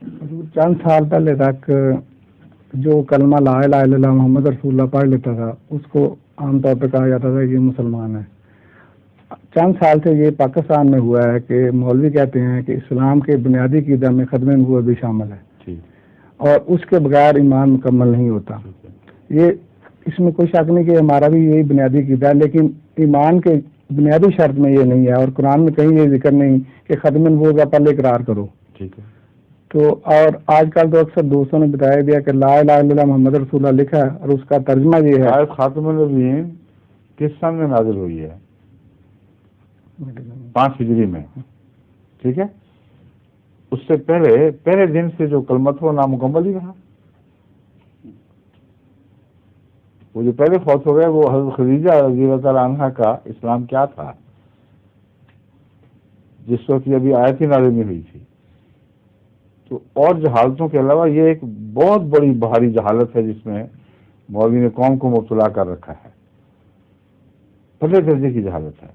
چند سال پہلے تک جو کلمہ لا الہ الا اللہ محمد رسول اللہ پڑھ لیتا تھا اس کو عام طور پہ کہا جاتا تھا کہ یہ مسلمان ہے. چند سال سے یہ پاکستان میں ہوا ہے کہ مولوی کہتے ہیں کہ اسلام کے بنیادی عقیدہ میں ختم نبوت بھی شامل ہے اور اس کے بغیر ایمان مکمل نہیں ہوتا. یہ اس میں کوئی شک نہیں کہ ہمارا بھی یہی بنیادی عقیدہ ہے، لیکن ایمان کے بنیادی شرط میں یہ نہیں ہے، اور قرآن میں کہیں یہ ذکر نہیں کہ ختم نبوت کا پہلے اقرار کرو. ٹھیک ہے. تو اور آج کل تو اکثر دوستوں نے بتایا دیا کہ لا الہ الا اللہ محمد رسول اللہ لکھا ہے اور اس کا ترجمہ یہ ہے. آیت خاتم النبیین کس سن میں نازل ہوئی ہے؟ 5 ہجری میں. ٹھیک ہے. اس سے پہلے دن سے جو کلمت وہ نامکمل ہی رہا. وہ جو پہلے فوت ہو گئے وہ حضرت خدیجہ رضی اللہ تعالیٰ عنہا کا اسلام کیا تھا جس وقت یہ ابھی آیت ہی نازل نہیں ہوئی تھی. تو اور جہالتوں کے علاوہ یہ ایک بہت بڑی بھاری جہالت ہے جس میں مولوی نے قوم کو مبتلا کر رکھا ہے. پہلے درجے کی جہالت ہے.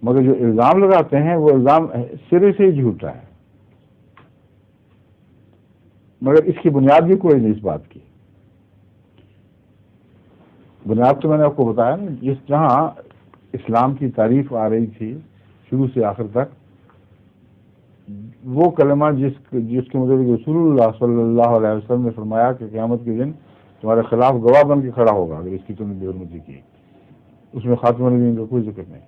مگر جو الزام لگاتے ہیں وہ الزام سرے سے ہی جھوٹا ہے، مگر اس کی بنیاد بھی کوئی نہیں. اس بات کی بنیاد تو میں نے آپ کو بتایا نا، جہاں اسلام کی تعریف آ رہی تھی شروع سے آخر تک، وہ کلمہ جس کے مطابق رسول اللہ صلی اللہ علیہ وسلم نے فرمایا کہ قیامت کے دن تمہارے خلاف گواہ بن کے کھڑا ہوگا اگر اس کی تم نے بے حرمتی کی، اس میں خاتم النبیین کا کوئی ذکر نہیں.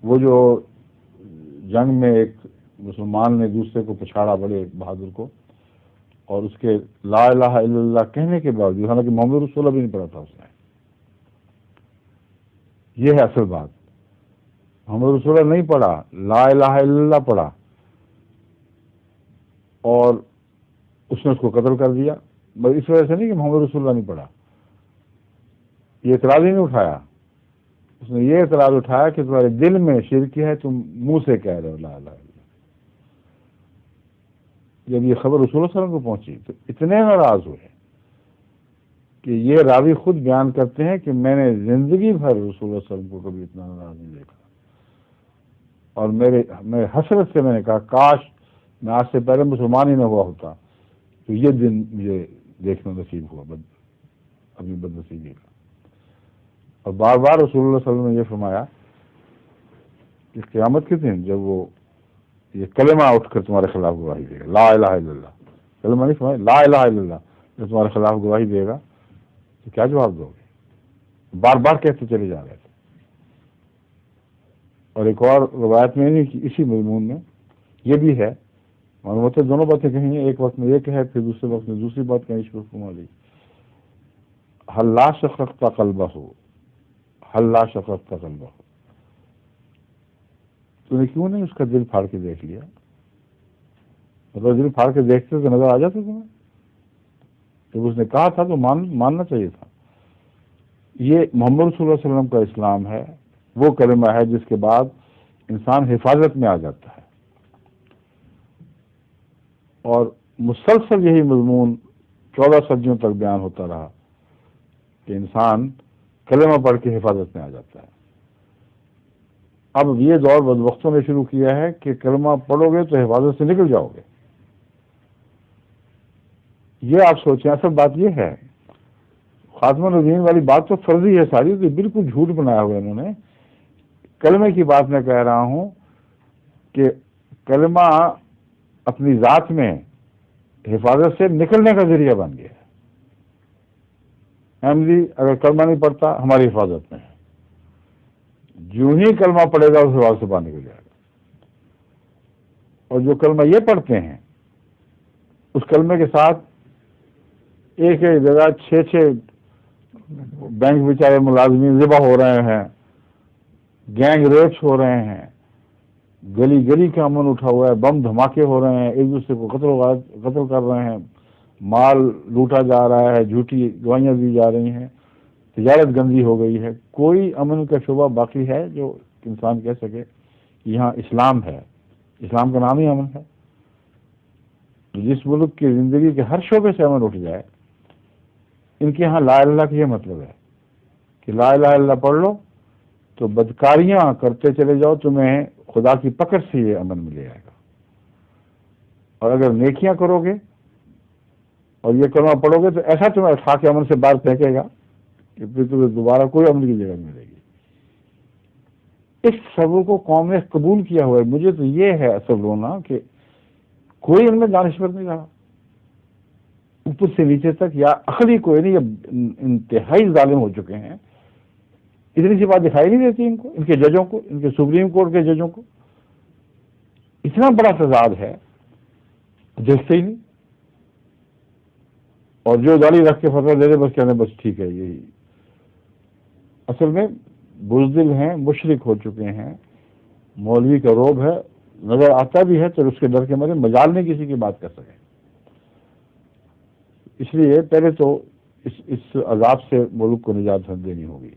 وہ جو جنگ میں ایک مسلمان نے دوسرے کو پچھاڑا بڑے بہادر کو، اور اس کے لا الہ الا اللہ کہنے کے باوجود، حالانکہ محمد رسول اللہ بھی نہیں پڑھا تھا اس نے. یہ ہے اصل بات. محمد رسول اللہ نہیں پڑھا، لا الہ الا اللہ پڑھا، اور اس نے اس کو قتل کر دیا. بس اس وجہ سے نہیں کہ محمد رسول اللہ نہیں پڑھا، یہ اعتراض ہی نہیں اٹھایا. اس نے یہ اعتراض اٹھایا کہ تمہارے دل میں شرک ہے، تم منہ سے کہہ رہے ہو لا الہ الا اللہ. جب یہ خبر رسول اللہ صلی اللہ علیہ وسلم کو پہنچی تو اتنے ناراض ہوئے کہ یہ راوی خود بیان کرتے ہیں کہ میں نے زندگی بھر رسول اللہ صلی اللہ علیہ وسلم کو کبھی اتنا ناراض نہیں دیکھا، اور میرے حسرت سے میں نے کہا کاش میں آج سے پہلے مسلمان ہی نہ ہوا ہوتا تو یہ دن مجھے دیکھنا نصیب ہوا، اپنی بد نصیبی کا. اور بار بار رسول اللہ صلی اللہ علیہ وسلم نے یہ فرمایا کہ قیامت کے دن جب وہ یہ کلمہ اٹھ کر تمہارے خلاف گواہی دے گا، لا الہ الا اللہ، کلمہ نہیں فرمایا لا الہ الا اللہ، جب تمہارے خلاف گواہی دے گا تو کیا جواب دو گے؟ بار بار کہتے چلے جا رہے تھے. اور ایک اور روایت میں نہیں کہ اسی مضمون میں یہ بھی ہے، معلوم ہوتا ہے دونوں باتیں کہیں، ایک وقت میں یہ کہے پھر دوسرے وقت میں دوسری بات کہیں. فرما لی حل لا شققت قلبہ، حل لا شققت قلبہ، تو نے کیوں نہیں اس کا دل پھاڑ کے دیکھ لیا؟ مطلب دل پھاڑ کے دیکھتے تو نظر آ جاتا تمہیں. جب اس نے کہا تھا تو ماننا چاہیے تھا. یہ محمد صلی اللہ علیہ وسلم کا اسلام ہے، وہ کلمہ ہے جس کے بعد انسان حفاظت میں آ جاتا ہے. اور مسلسل یہی مضمون 14 صدیوں تک بیان ہوتا رہا کہ انسان کلمہ پڑھ کے حفاظت میں آ جاتا ہے. اب یہ دور بدبختوں نے شروع کیا ہے کہ کلمہ پڑھو گے تو حفاظت سے نکل جاؤ گے. یہ آپ سوچیں، اصل بات یہ ہے خاتم النبیین والی بات تو فرضی ہے ساری، تو بالکل جھوٹ بنایا ہوا انہوں نے. کلمے کی بات میں کہہ رہا ہوں کہ کلمہ اپنی ذات میں حفاظت سے نکلنے کا ذریعہ بن گیا ہے. احمدی اگر کلمہ نہیں پڑھتا ہماری حفاظت میں ہے، جو ہی کلمہ پڑھے گا اس حفاظت سے باہر نکل جائے گا. اور جو کلمہ یہ پڑھتے ہیں اس کلمے کے ساتھ ایک جگہ 6 بینک بیچارے ملازمین ذبح ہو رہے ہیں، گینگ ریپس ہو رہے ہیں، گلی گلی کا امن اٹھا ہوا ہے، بم دھماکے ہو رہے ہیں، ایک دوسرے کو قتل کر رہے ہیں، مال لوٹا جا رہا ہے، جھوٹی گواہیاں دی جا رہی ہیں، تجارت گندی ہو گئی ہے. کوئی امن کا شعبہ باقی ہے جو انسان کہہ سکے یہاں اسلام ہے؟ اسلام کا نام ہی امن ہے. جس ملک کی زندگی کے ہر شعبے سے امن اٹھ جائے، ان کے یہاں لا الہ الا اللہ کا یہ مطلب ہے کہ لا الہ الا اللہ پڑھ لو تو بدکاریاں کرتے چلے جاؤ، تمہیں خدا کی پکڑ سے یہ امن مل جائے گا. اور اگر نیکیاں کرو گے اور یہ کلمہ پڑھو گے تو ایسا تمہیں خاک عمل سے باہر پھینکے گا کہ پھر تمہیں دوبارہ کوئی عمل کی جگہ نہیں ملے گی. اس سبوں کو قوم نے قبول کیا ہوا ہے. مجھے تو یہ ہے اصل رونا کہ کوئی ان میں دانشور نہیں رہا اوپر سے نیچے تک، یا عقلی کوئی نہیں، یہ انتہائی ظالم ہو چکے ہیں. اتنی سی بات دکھائی نہیں دیتی ان کو، ان کے ججوں کو، ان کے سپریم کورٹ کے ججوں کو. اتنا بڑا تضاد ہے، دیکھتے ہی نہیں. اور جو داڑھی رکھ کے فتویٰ دے دے بس کہنے بس ٹھیک ہے. یہی اصل میں بزدل ہیں، مشرک ہو چکے ہیں. مولوی کا روب ہے، نظر آتا بھی ہے تو اس کے ڈر کے مارے مجال نہیں کسی کی بات کر سکے. اس لیے پہلے تو اس عذاب سے ملک کو نجات دینی ہوگی.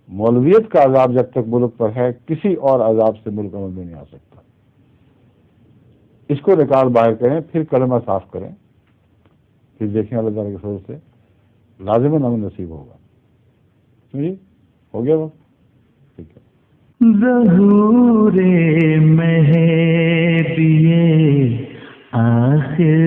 مولویت کا عذاب جب تک ملک پر ہے، کسی اور عذاب سے ملک عمل میں نہیں آ سکتا. اس کو نکال باہر کریں، پھر کلمہ صاف کریں، پھر دیکھیں اللہ تعالیٰ کے فضل سے لازماً ہمیں نصیب ہوگا. جی ہو گیا وقت، ٹھیک ہے. ظہور مہدی آخر